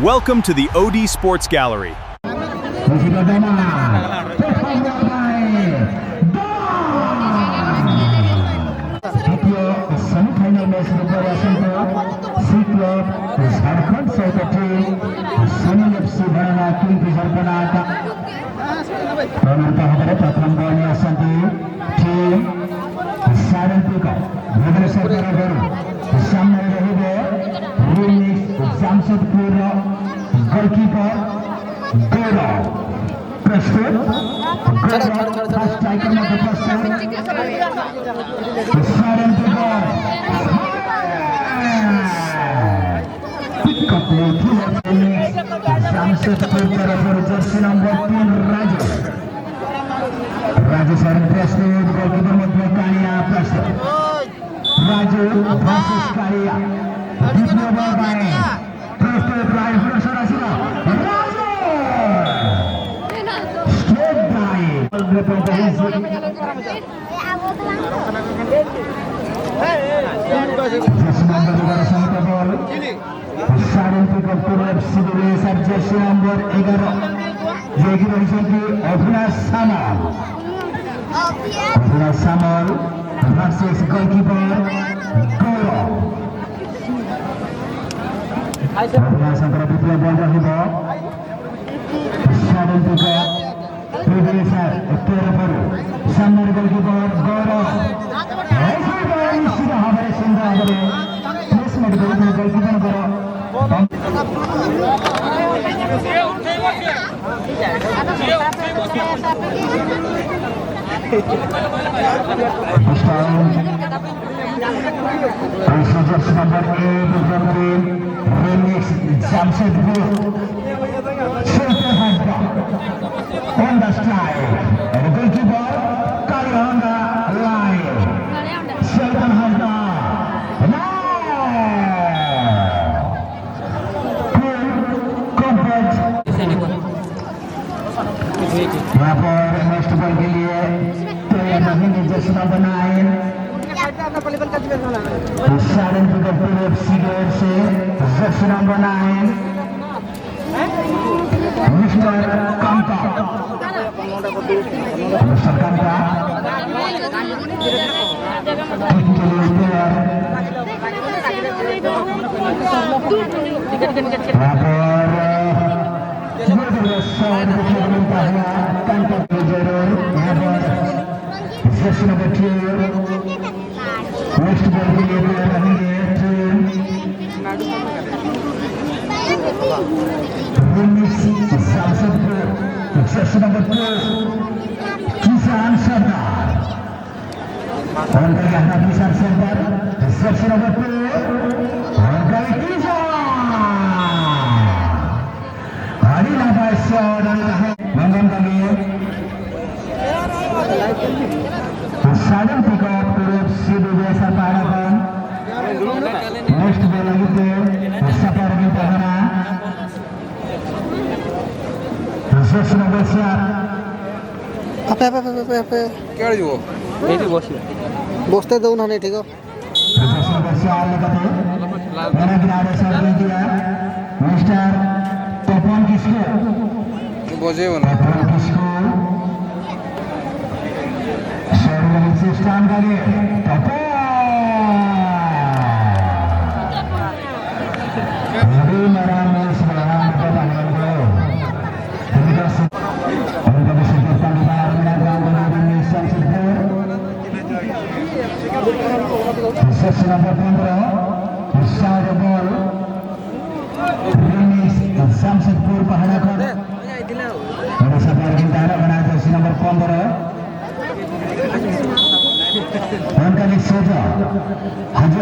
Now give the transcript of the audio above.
Welcome to the OD Sports Gallery. Semi-final match preparation C Club Jharkhand Secretary Sunil FC Banana Kingfisher Banana Pernah प्रथम बलले असन्ति team Saran Pika Bhubaneswar Barabar सामने रहिबो Remix Jamshedpur goalkeeper Gaurav प्रस्तुत Gaurav striker मा उपस्थित Saran Pika Jamshedpur Barabar jersey number 3 Raju Saran प्रस्तुत goalkeeper मध्ये कालिया प्रस्तुत Raju versus Kalia द्वितीय बल बाए प्रस्तुत right Sarsara Raju straight drive बल Saran Pika Purab Sidure jersey number 11 Yogi Rajendra Avinash Samal versus goalkeeper Gaurav Avinash antara द्वितीय बल रहिबो Saran Pika Purab Purab सामने goalkeeper Gaurav सीधा हमारे सुंदर हमारे placement goalkeeper Gaurav jersey number 8 Remix Jamshedpur center hand on the strike and the goalkeeper Kalia on the line center hand यहाँ पर नेक्स्ट बॉल के लिए तैयार रहेंगे Jersey number 9 Saran Pika Purab Sidure से Jersey number 9 mister Kanta jersey number 2 next ball के लिए रहेंगे Remix Jamshedpur jersey number 2 Kisan Sardar और कहीं अपना किसान Sardar jersey number 2 और कहीं Kisan hari lapai shot dan mangam kami Saran Pika Purab Sidure Saparapan next ball lagi tu Saparapan Pahana jersey number 7 apa क्या जो ये भी बसते दो ना नहीं ठीक है jersey number 4 लगाते मेरा किनारे शॉट ले दिया मिस्टर तपन किसको बजे हो ना तपन किसको शर्मा से स्टैंड करे तपन अभी मेरा मैच बना पता नहीं को उनका भी सिर्फ पानी बाहर मिला ग्राउंड में भी Jamshedpur jersey number 15 shot ball Remix Jamshedpur पहाड़ा कर और सफर गिंदारा बना jersey number 15 उनका भी सोचा हजू